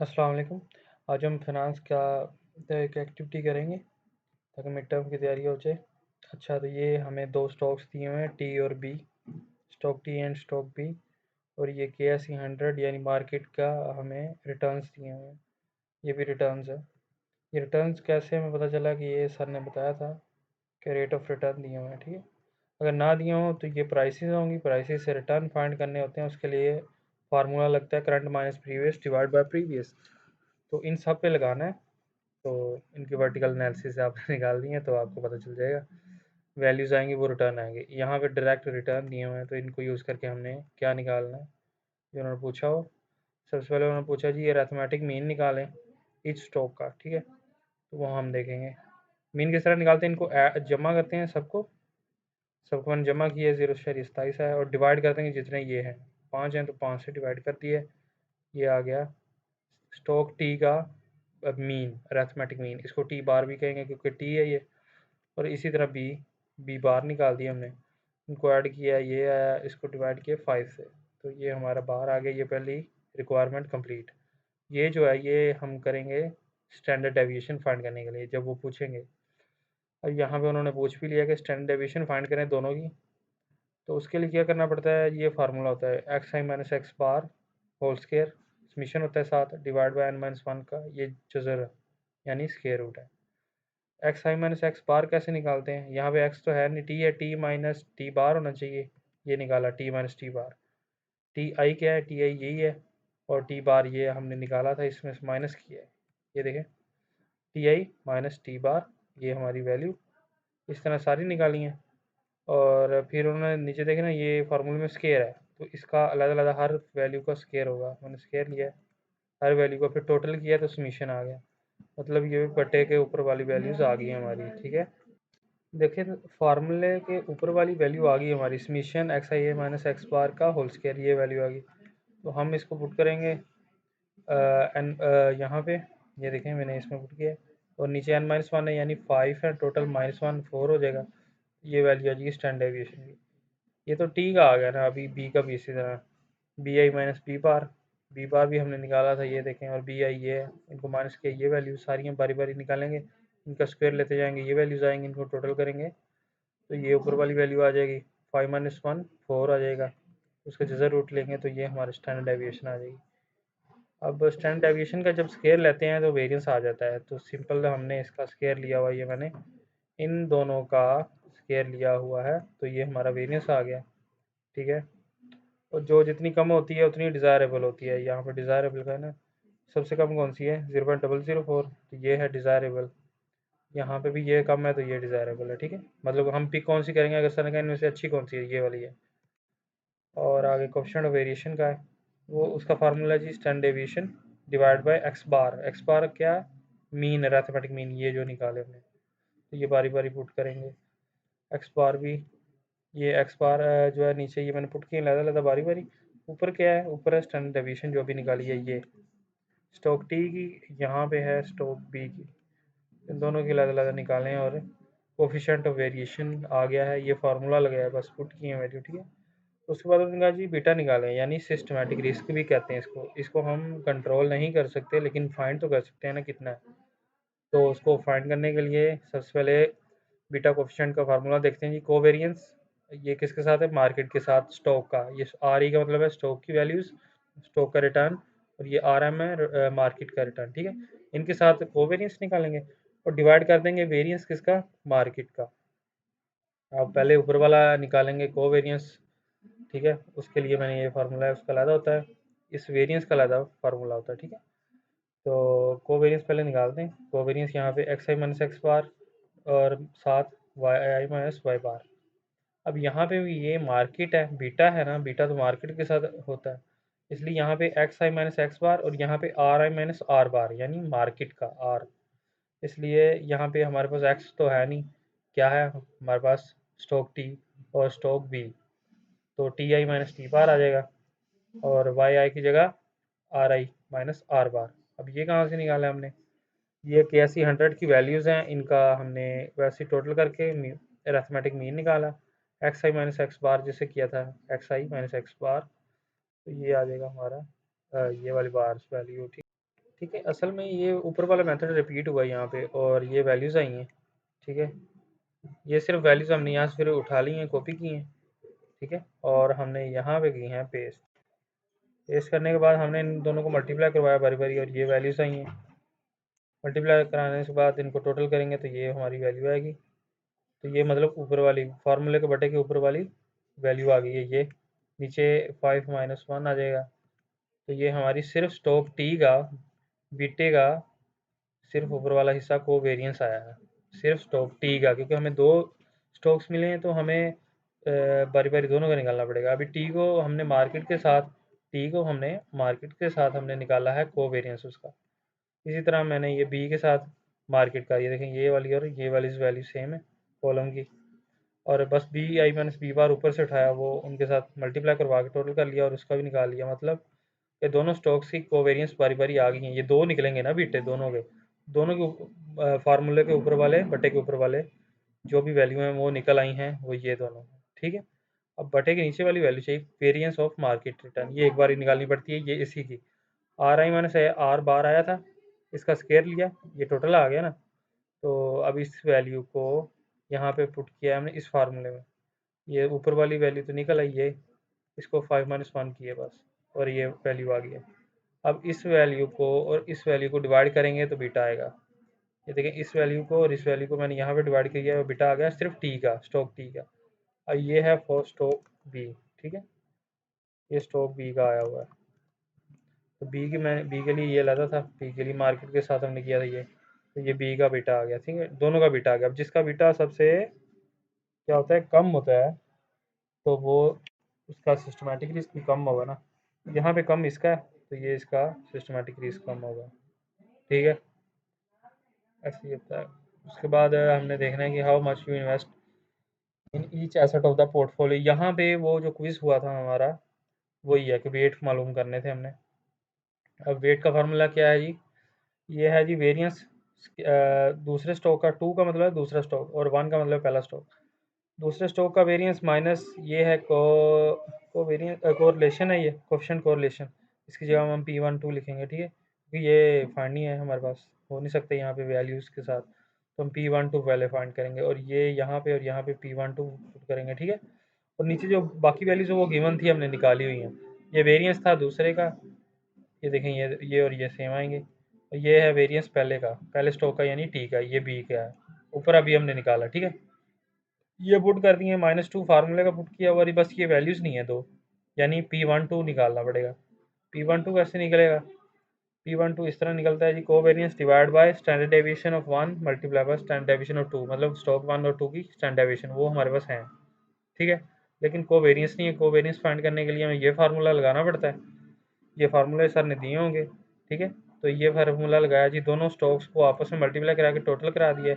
अस्सलाम वालेकुम। आज हम फिनांस का एक एक्टिविटी करेंगे ताकि मिड टर्म की तैयारी हो जाए। अच्छा, तो ये हमें दो स्टॉक्स दिए हुए हैं, टी और B, stock T and stock B. और ये KSE 100 यानी मार्केट का हमें रिटर्न्स दिए हुए हैं। ये भी रिटर्न्स है। ये रिटर्न्स कैसे हमें पता चला कि ये सर ने बताया था कि रेट ऑफ रिटर्न दिए हुए हैं, ठीक है। अगर ना दिए हों तो ये प्राइसेस होंगी, प्राइसेस से रिटर्न फाइंड करने होते हैं। उसके लिए फार्मूला लगता है current minus previous divide by previous. तो इन सब पे लगाना है। तो इनकी वर्टिकल एनालिसिस आपने निकाल दी है तो आपको पता चल जाएगा। वैल्यूज़ आएंगी, वो रिटर्न आएंगे। यहाँ पे डायरेक्ट रिटर्न दिए हुए हैं तो इनको यूज़ करके हमने क्या निकालना है जो उन्होंने पूछा हो। सबसे पहले उन्होंने पूछा जी ये अरिथमेटिक मीन निकालें ईच स्टॉक का, ठीक है। तो वो हम देखेंगे मीन किस तरह निकालते हैं। इनको जमा करते हैं, सबको मैंने जमा किया, 0.27 है, और डिवाइड करते हैं जितने ये हैं। 5 हैं तो 5 से डिवाइड कर दिए। ये आ गया स्टॉक टी का मीन, अरिथमेटिक मीन। इसको टी बार भी कहेंगे क्योंकि टी है ये। और इसी तरह बी बार निकाल दिया हमने, इनको ऐड किया, ये आया, इसको डिवाइड किया 5 से, तो ये हमारा बाहर आ गया। ये पहली रिक्वायरमेंट कंप्लीट। ये जो है ये हम करेंगे स्टैंडर्ड डेविएशन फाइंड करने के लिए जब वो पूछेंगे। अब यहाँ पे उन्होंने पूछ भी लिया कि स्टैंडर्ड डेविएशन फाइंड करें दोनों की। तो उसके लिए क्या करना पड़ता है, ये फार्मूला होता है X I minus X bar whole square, summation होता है 7 डिवाइड बाय n-1 का ये जज़र यानी स्केयर रूट है। एक्स आई माइनस एक्स बार कैसे निकालते हैं, यहाँ पे एक्स तो है नहीं, टी है, टी माइनस टी बार होना चाहिए। ये निकाला T minus T bar. T I क्या है, टी आई यही है, और टी बार ये हमने निकाला था, इसमें से माइनस किया है। ये देखें टी आई माइनस टी बार, ये हमारी वैल्यू इस तरह सारी निकाली हैं। और फिर उन्होंने नीचे देखे ना, ये फार्मूले में स्केयर है तो इसका अलग अलग हर वैल्यू का स्केयर होगा। मैंने स्केयर लिया है हर वैल्यू का, फिर टोटल किया तो समीशन आ गया। मतलब ये बटे के ऊपर वाली वैल्यूज़ आ गई हैं हमारी, ठीक है। देखिए तो फार्मूले के ऊपर वाली वैल्यू आ गई हमारी, समीशन एक्स आई ए माइनस एक्स बार का होल स्केयर, ये वैल्यू आ गई। तो हम इसको पुट करेंगे एन यहाँ पे, ये देखें मैंने इसमें पुट किया, और नीचे n-1 है यानी 5 है, टोटल -1 4 हो जाएगा। ये वैल्यू आ जाएगी स्टैंडर्ड डेविएशन की। ये तो टी का आ गया ना, अभी बी का भी इसी तरह, B I minus B bar भी हमने निकाला था, ये देखें, और बी आई ये है, इनको माइनस किया, ये वैल्यू सारी हम बारी बारी निकालेंगे, इनका स्क्वायर लेते जाएंगे, ये वैल्यूज़ आएंगी, इनको टोटल करेंगे तो ये ऊपर वाली वैल्यू आ जाएगी 5 - 1 4 आ जाएगा। उसका जज़र रूट लेंगे तो ये हमारा स्टैंडर्ड डेविएशन आ जाएगी। अब स्टैंडर्ड डेविएशन का जब स्केयर लेते हैं तो वेरिएंस आ जाता है, तो सिंपल हमने इसका स्केयर लिया हुआ, ये मैंने इन दोनों का स्केयर लिया हुआ है, तो ये हमारा वेरिएंस आ गया, ठीक है। और जो जितनी कम होती है उतनी डिज़ायरेबल होती है। यहाँ पर डिज़ायरेबल का है ना, सबसे कम कौन सी है, 0.004, तो ये है डिज़ायरेबल। यहाँ पे भी ये कम है तो ये डिज़ायरेबल है, ठीक है। मतलब हम पिक कौन सी करेंगे, अगर सर ने कहा इनमें से अच्छी कौन सी है, ये वाली है। और आगे कोएफिशिएंट ऑफ वेरिएशन का है, वो उसका फार्मूला जी standard deviation divide by X bar क्या, मीन, अरिथमेटिक मीन, ये जो निकाले हमने, तो ये बारी बारी पुट करेंगे। एक्स बार भी, ये एक्स बार जो है नीचे, ये मैंने पुट किया लहदा लहदा बारी बारी। ऊपर क्या है, ऊपर है स्टैंडर्ड डेविएशन जो अभी निकाली है, ये स्टॉक टी की, यहाँ पे है स्टॉक बी की। इन दोनों की अलग अलग निकालें और कोफिशिएंट ऑफ वेरिएशन आ गया है, ये फार्मूला लगाया है, बस पुट किए वैल्यू, ठीक है। उसके बाद उन्होंने कहा जी बीटा निकालें, यानी सिस्टमेटिक रिस्क भी कहते हैं इसको। इसको हम कंट्रोल नहीं कर सकते लेकिन फाइंड तो कर सकते हैं ना कितना है। तो उसको फाइंड करने के लिए सबसे पहले बीटा कोफिशिएंट का फार्मूला देखते हैं जी। कोवेरिएंस ये किसके साथ है, मार्केट के साथ, स्टॉक का। ये आर ई का मतलब है स्टॉक की वैल्यूज़, स्टॉक का रिटर्न, और ये आर एम है मार्केट का रिटर्न, ठीक है। इनके साथ कोवेरिएंस निकालेंगे और डिवाइड कर देंगे वेरिएंस किसका, मार्केट का। अब पहले ऊपर वाला निकालेंगे कोवेरिएंस, ठीक है। उसके लिए मैंने ये फार्मूला है, उसका अलग होता है, इस वेरिएंस का अलग फार्मूला होता है, ठीक है। तो कोवेरिएंस पहले निकालते हैं। कोवेरिएंस यहाँ पे एक्स आई माइनस एक्स बार और साथ वाई आई माइनस वाई बार। अब यहाँ पे भी ये मार्केट है, बीटा है ना, बीटा तो मार्केट के साथ होता है, इसलिए यहाँ पे एक्स आई माइनस एक्स बार और यहाँ पे आर आई माइनस आर बार यानी मार्केट का आर। इसलिए यहाँ पे हमारे पास एक्स तो है नहीं, क्या है हमारे पास, स्टॉक टी और स्टॉक बी, तो T I minus T bar आ जाएगा, और वाई आई की जगह R I minus R bar. अब ये कहाँ से निकाला हमने, ये KSE 100 की वैल्यूज़ हैं, इनका हमने वैसे टोटल करके अरिथमेटिक मीन निकाला, एक्स आई माइनस एक्स बार जिसे किया था, एक्स आई माइनस एक्स बार, तो ये आ जाएगा हमारा ये वाली बार वैल्यू, ठीक। ठीक है। असल में ये ऊपर वाला मेथड रिपीट हुआ यहाँ पे और ये वैल्यूज़ आई हैं। ठीक है, ये सिर्फ वैल्यूज़ हमने यहाँ से फिर उठा ली हैं, कॉपी की हैं। ठीक है, और हमने यहाँ पे की हैं पेस्ट। पेस्ट करने के बाद हमने इन दोनों को मल्टीप्लाई करवाया बारी बारी और ये वैल्यूज़ आई हैं। मल्टीप्लाई कराने के बाद इनको टोटल करेंगे तो ये हमारी वैल्यू आएगी। तो ये मतलब ऊपर वाली फार्मूले के बटे के ऊपर वाली वैल्यू आ गई है ये। नीचे 5 - 1 आ जाएगा। तो ये हमारी सिर्फ स्टॉक टी का बीटे का सिर्फ ऊपर वाला हिस्सा को वेरिएंस आया है, सिर्फ स्टॉक टी का, क्योंकि हमें दो स्टॉक्स मिले हैं तो हमें बारी बारी दोनों का निकालना पड़ेगा। अभी टी को हमने मार्केट के साथ हमने निकाला है को वेरिएंस उसका। इसी तरह मैंने ये बी के साथ मार्केट का, ये देखें ये वाली और ये वाली वैल्यू सेम है कॉलम की, और बस B I minus B bar ऊपर से उठाया, वो उनके साथ मल्टीप्लाई करवा के टोटल कर लिया और उसका भी निकाल लिया। मतलब ये दोनों स्टॉक्स की कोवेरियंस बारी बारी आ गई हैं। ये दो निकलेंगे ना बीटे, दोनों के फार्मूले के ऊपर वाले बटे के ऊपर वाले जो भी वैल्यू हैं वो निकल आई हैं, वो ये दोनों। ठीक है, अब बटे के नीचे वाली वैल्यू चाहिए वेरिएंस ऑफ मार्केट रिटर्न, ये एक बार ही निकालनी पड़ती है, ये इसी की आर आई माइनस आर बार आया था, इसका स्केयर लिया, ये टोटल आ गया ना। तो अब इस वैल्यू को यहाँ पे पुट किया हमने इस फार्मूले में, ये ऊपर वाली वैल्यू तो निकल आई, ये इसको 5 - 1 किए बस और ये वैल्यू आ गई है। अब इस वैल्यू को और इस वैल्यू को डिवाइड करेंगे तो बीटा आएगा। ये देखें, इस वैल्यू को और इस वैल्यू को मैंने यहाँ पे डिवाइड किया और बीटा आ गया सिर्फ टी का, स्टॉक टी का। अब ये है फॉर स्टॉक बी। ठीक है, ये स्टॉक बी का आया हुआ है। तो बी के लिए ये लाता था, बी के लिए मार्केट के साथ हमने किया था ये, तो ये बी का बीटा आ गया। ठीक है, दोनों का बीटा आ गया। अब जिसका बीटा सबसे क्या होता है, कम होता है, तो वो उसका सिस्टमेटिक रिस्क भी कम होगा ना। यहाँ पे कम इसका है तो ये इसका सिस्टमेटिक रिस्क कम होगा। ठीक है, ऐसे ही होता है। उसके बाद हमने देखना है कि how much you invest in each asset of the portfolio. यहाँ पे वो जो क्विज हुआ था हमारा वही है कि वेट मालूम करने थे हमने। अब वेट का फार्मूला क्या है जी, ये है जी वेरिएंस दूसरे स्टॉक का, टू का मतलब है दूसरा स्टॉक और वन का मतलब पहला स्टॉक। दूसरे स्टॉक का वेरिएंस माइनस ये है को वेरिएंस कोरिलेशन है, ये कोफिशिएंट कोरिलेशन। इसकी जगह हम P12 लिखेंगे। ठीक है, क्योंकि ये फाइंड नहीं है हमारे पास, हो नहीं सकते यहाँ पे वैल्यूज़ के साथ, तो हम P12 पहले फाइंड करेंगे और ये यहाँ पे और यहाँ पे P12 पुट करेंगे। ठीक है, और नीचे जो बाकी वैल्यूज़ है वो गिवन थी, हमने निकाली हुई हैं। ये वेरिएंस था दूसरे का, ये देखें ये और ये सेम आएंगे। और ये है वेरिएंस पहले का, पहले स्टॉक का यानी टी का, ये बी का है ऊपर अभी हमने निकाला। ठीक है, ये पुट कर दिए, -2 फार्मूले का पुट किया हुआ, बस ये वैल्यूज़ नहीं है दो, यानी P12 निकालना पड़ेगा। P12 कैसे निकलेगा, P12 इस तरह निकलता है जी, covariance divide by standard deviation of 1 multiply by standard deviation of 2, मतलब स्टॉक 1 और 2 की स्टैंडर्ड डेविएशन वो हमारे पास है। ठीक है, लेकिन कोवेरियंस नहीं है, कोवेरियंस फाइंड करने के लिए हमें ये फार्मूला लगाना पड़ता है। ये फार्मूले सर ने दिए होंगे। ठीक है, तो ये फार्मूला लगाया जी, दोनों स्टॉक्स को आपस में मल्टीप्लाई करा के टोटल करा दिया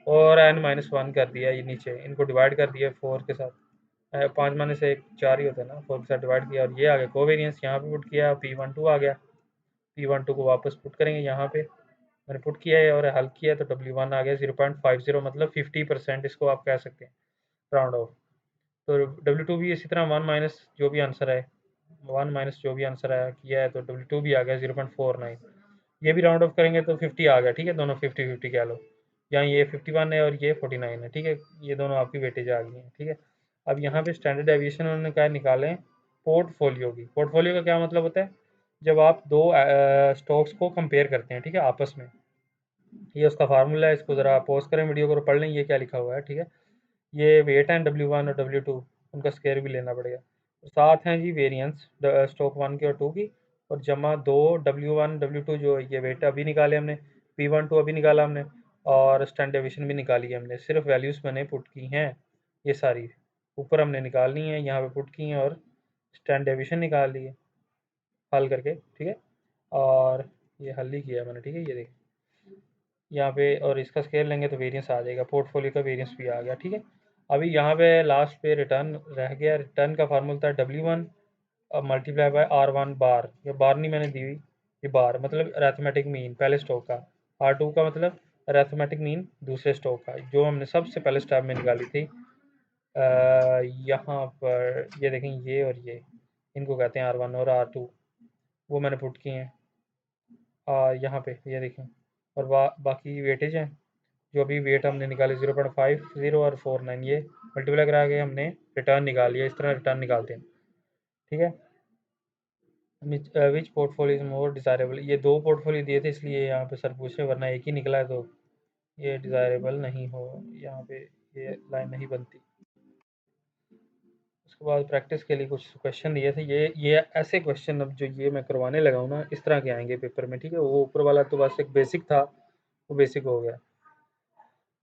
और n-1 कर दिया, ये नीचे इनको डिवाइड कर दिया 4 के साथ। 5 में से 4 ही होता है ना, 4 के साथ डिवाइड किया और ये आ गया कोवेरियंस, यहाँ पे पुट किया P12 आ गया। P12 को वापस पुट करेंगे यहाँ पे, मैंने पुट किया है और हल किया तो W1 आ गया 0.50, मतलब 50%, इसको आप कह सकते हैं राउंड ऑफ। तो W2 भी इसी तरह 1 माइनस जो भी आंसर है, 1 माइनस जो भी आंसर आया किया है, तो W2 भी आ गया 0.49। ये भी राउंड ऑफ करेंगे तो 50 आ गया। ठीक है, दोनों 50-50 कह लो, यहाँ ये 51 है और ये 49 है। ठीक है, ये दोनों आपकी वेटेज आ गई हैं। ठीक है, अब यहाँ पे स्टैंडर्ड डेविएशन उन्होंने क्या निकालें, पोर्टफोलियो की। पोर्टफोलियो का क्या मतलब होता है, जब आप दो स्टॉक्स को कंपेयर करते हैं, ठीक है, आपस में। ये उसका फार्मूला है, इसको ज़रा पॉज करें वीडियो को, पढ़ लें ये क्या लिखा हुआ है। ठीक है, ये वेट हैं W1 और W2, उनका स्केयर भी लेना पड़ेगा। साथ हैं जी वेरिएंस स्टॉक 1 की और 2 की, और जमा दो W1 W2 जो ये वेट अभी निकाले हमने, P12 अभी निकाला हमने, और स्टैंडर्ड डेविएशन भी निकाली है हमने। सिर्फ वैल्यूज़ मैंने पुट की हैं, ये सारी ऊपर हमने निकालनी है, यहाँ पे पुट की हैं और स्टैंडर्ड डेविएशन निकाल ली है हल करके। ठीक है, और ये हल ही किया मैंने। ठीक है, ये देखिए यहाँ पे, और इसका स्केल लेंगे तो वेरिएंस आ जाएगा, पोर्टफोलियो का वेरिएंस भी आ गया। ठीक है, अभी यहाँ पे लास्ट पे रिटर्न रह गया। रिटर्न का फार्मूला था W1 मल्टीप्लाई बाय R1 बार, ये बार नहीं मैंने दी हुई, ये बार मतलब अरिथमेटिक मीन पहले स्टॉक का, R2 का मतलब अरिथमेटिक मीन दूसरे स्टॉक का, जो हमने सबसे पहले स्टेप में निकाली थी। यहाँ पर ये देखें, ये और ये इनको कहते हैं R1 और R2, वो मैंने पुट किए हैं। यहाँ पे ये देखें, और बाकी वेटेज हैं जो अभी वेट हमने निकाले 0.50 और 49, ये मल्टीप्लाई करा के हमने रिटर्न निकाल लिया। इस तरह रिटर्न निकालते हैं, ठीक है। विच पोर्टफोलियो इज मोर डिज़ायरेबल, ये दो पोर्टफोलियो दिए थे इसलिए यहाँ पे सर पूछ रहे, वरना एक ही निकला है तो ये डिज़ायरेबल नहीं हो, यहाँ पे ये लाइन नहीं बनती। उसके बाद प्रैक्टिस के लिए कुछ क्वेश्चन दिए थे, ये ऐसे क्वेश्चन अब जो ये मैं करवाने लगा हूँ ना, इस तरह के आएंगे पेपर में, ठीक है। वो ऊपर वाला तो बस एक बेसिक था, वो बेसिक हो गया।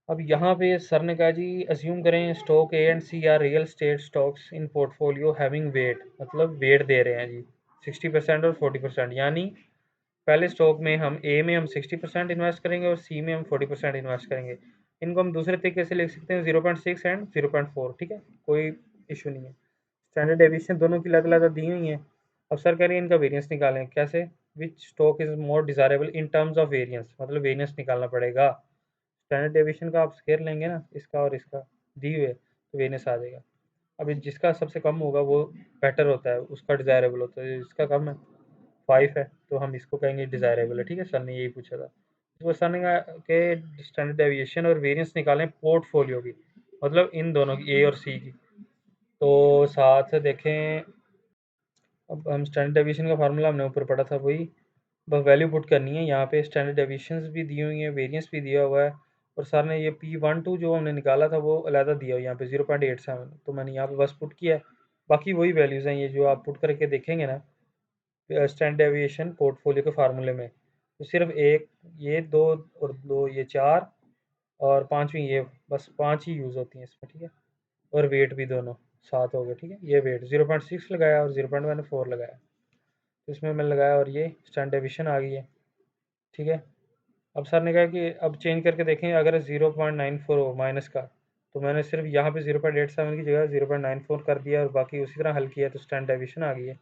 अब यहाँ पे सर ने कहा जी अज्यूम करें stock A and C are real estate stocks in portfolio having weight, मतलब वेट दे रहे हैं जी 60% और 40%, यानी पहले स्टॉक में हम ए में हम 60% इन्वेस्ट करेंगे और सी में हम 40% इन्वेस्ट करेंगे। इनको हम दूसरे तरीके से लिख सकते हैं 0.6 एंड 0.4, ठीक है, कोई इशू नहीं है। स्टैंडर्ड डेविएशन दोनों की अलग अलग दी हुई है। अब सर कह रही है इनका वेरिएंस निकालें, कैसे? विच stock is more desirable in terms of variance, मतलब वेरिएंस निकालना पड़ेगा। स्टैंडर्ड डेविएशन का आप स्केयर लेंगे ना, इसका और इसका दी हुए, तो वेरिएंस आ जाएगा। अभी जिसका सबसे कम होगा वो बेटर होता है, उसका डिजायरेबल होता है। जिसका कम है 5 है तो हम इसको कहेंगे डिजायरेबल है, ठीक है। सर ने यही पूछा था। इसको सर ने कहा कि स्टैंडर्ड डेविएशन और वेरिएंस निकालें पोर्टफोलियो की, मतलब इन दोनों की, ए और सी की। तो साथ देखें, अब हम स्टैंडर्ड डेविएशन का फार्मूला हमने ऊपर पढ़ा था, वही बस वैल्यू पुट करनी है। यहाँ पे स्टैंडर्ड डेविएशंस भी दी हुई है, वेरिएंस भी दिया हुआ है, और सर ने ये P12 जो हमने निकाला था वो अलहदा दिया हुआ है यहाँ पे 0.87, तो मैंने यहाँ पे बस पुट किया है। बाकी वही वैल्यूज़ हैं, ये जो आप पुट करके देखेंगे ना स्टैंडर्ड डेविएशन पोर्टफोलियो के फार्मूले में, तो सिर्फ एक ये दो और दो ये चार और पांचवी ये, बस पांच ही यूज़ होती हैं इसमें, ठीक है। और वेट भी दोनों साथ हो गए, ठीक है। ये वेट 0.6 लगाया और 0.14 लगाया, तो इसमें मैंने लगाया और ये स्टैंडर्ड डेविएशन आ गई है, ठीक है। अब सर ने कहा कि अब चेंज करके देखें, अगर 0.94 हो माइनस का, तो मैंने सिर्फ यहाँ पे 0.87 की जगह 0.94 कर दिया और बाकी उसी तरह हल किया, तो स्टैंडर्ड डेविएशन आ गई है।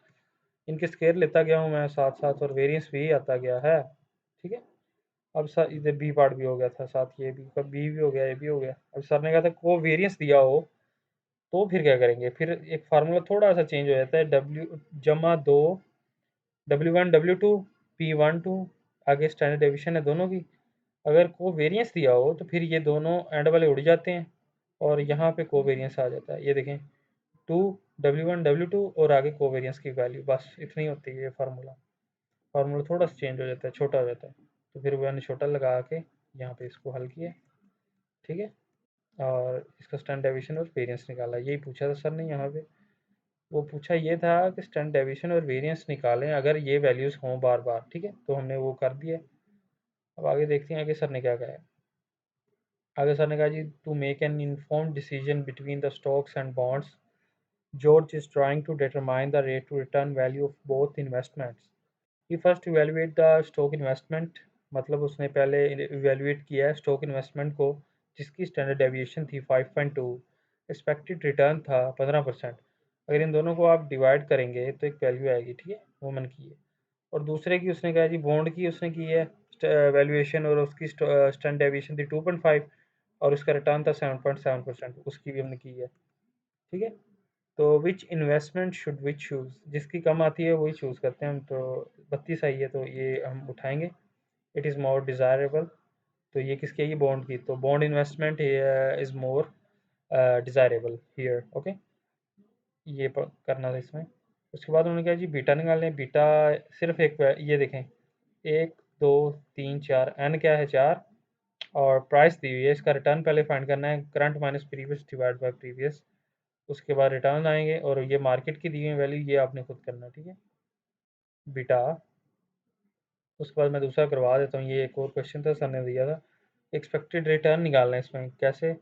इनके स्केयर लेता गया हूँ मैं साथ साथ, और वेरिएंस भी आता गया है, ठीक है। अब सर इधर बी पार्ट भी हो गया था साथ, ये बी भी हो गया, ये भी हो गया। अब सर ने कहा था को वेरिएंस दिया हो तो फिर क्या करेंगे, फिर एक फार्मूला थोड़ा सा चेंज हो जाता है, W जमा 2 W1 W2 P12, आगे स्टैंडर्ड डेविएशन है दोनों की। अगर को वेरिएंस दिया हो तो फिर ये दोनों एंड वाले उड़ जाते हैं और यहाँ पे को वेरिएंस आ जाता है, ये देखें 2 W1 W2 और आगे को वेरिएंस की वैल्यू, बस इतनी होती है ये फार्मूला। फार्मूला थोड़ा सा चेंज हो जाता है, छोटा हो जाता है, तो फिर मैंने छोटा लगा के यहाँ पे इसको हल किया, ठीक है। और इसका स्टैंडर्ड डेविएशन और वेरिएंस निकाला, यही पूछा था सर ने यहाँ पे। वो पूछा ये था कि स्टैंडर्ड डेविएशन और वेरिएंस निकालें अगर ये वैल्यूज़ हों बार बार, ठीक है, तो हमने वो कर दिया। अब आगे देखते हैं आगे सर ने क्या कहा है। आगे सर ने कहा जी to make an informed decision between the stocks and bonds, George is trying to determine the rate to return value of both investments. He first evaluate the stock investment, मतलब उसने पहले इवेलुएट किया है stock investment को जिसकी standard deviation थी 5.2, expected return था 15%। अगर इन दोनों को आप डिवाइड करेंगे तो एक वैल्यू आएगी, ठीक है, वो मन की है। और दूसरे की उसने कहा जी बॉन्ड की उसने की है वैल्यूएशन, और उसकी स्टैंडर्ड डेविएशन थी 2.5 और उसका रिटर्न था 7.7%, उसकी भी हमने की है, ठीक है। तो विच इन्वेस्टमेंट शुड वी चूज़, जिसकी कम आती है वही चूज़ करते हैं हम, तो 32 आई है तो ये हम उठाएंगे। इट इज़ मोर डिज़ायरेबल, तो ये किसकी है, ये बॉन्ड की, तो bond investment is more desirable here, okay. ये करना था इसमें। उसके बाद उन्होंने कहा जी बीटा निकाल लें, बीटा सिर्फ एक ये देखें 1 2 3 4, एन क्या है 4, और प्राइस दी हुई है, इसका रिटर्न पहले फाइंड करना है, current minus previous divide by previous. उसके बाद रिटर्न आएंगे और ये मार्केट की दी हुई वैल्यू ये आपने खुद करना है, ठीक है, बीटा। उसके बाद मैं दूसरा करवा देता हूँ, ये एक और क्वेश्चन था सर ने दिया था, एक्सपेक्टेड रिटर्न निकालना है इसमें कैसे।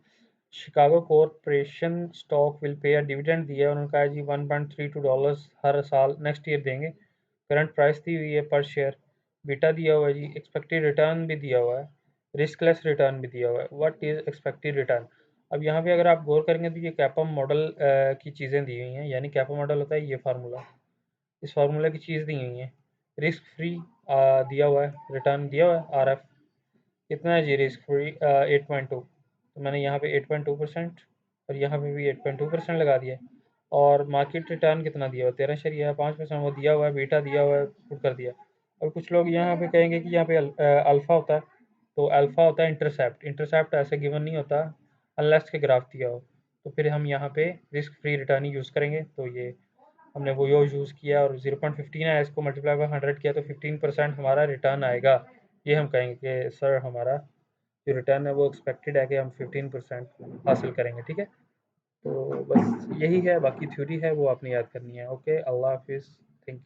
Chicago corporation stock will pay a dividend दिया है, उन्होंने कहा जी $1.32 हर साल नेक्स्ट ईयर देंगे। करंट प्राइस दी हुई है पर शेयर, बीटा दिया हुआ है जी, एक्सपेक्टेड रिटर्न भी दिया हुआ है, रिस्कलेस रिटर्न भी दिया हुआ है, व्हाट इज एक्सपेक्टेड रिटर्न। अब यहाँ पे अगर आप गौर करेंगे तो ये कैपम मॉडल की चीज़ें दी हुई हैं, यानी कैपम मॉडल होता है ये फार्मूला, इस फार्मूला की चीज़ दी हुई है। रिस्क फ्री दिया हुआ है, रिटर्न दिया हुआ है, RF कितना है जी रिस्क फ्री 8.2, तो मैंने यहाँ पे 8.2% और यहाँ पे भी 8.2% लगा दिया। और मार्केट रिटर्न कितना दिया हुआ 13.5%, वो दिया हुआ है, बीटा दिया हुआ है, पुट कर दिया। और कुछ लोग यहाँ पे कहेंगे कि यहाँ पे अल्फ़ा होता है, तो अल्फ़ा होता है इंटरसेप्ट। इंटरसेप्ट ऐसे गिवन नहीं होता अनलेस के ग्राफ दिया हो। तो फिर हम यहाँ पे रिस्क फ्री रिटर्न ही यूज़ करेंगे। तो ये हमने वो यूज़ किया और 0.15 है, इसको मल्टीप्लाई बाय 100 किया तो 15% हमारा रिटर्न आएगा। ये हम कहेंगे कि सर हमारा जो रिटर्न है वो एक्सपेक्टेड है कि हम 15% हासिल करेंगे। ठीक है, तो बस यही है, बाकी थ्योरी है वो आपने याद करनी है। ओके, अल्लाह हाफिज़, थैंक यू।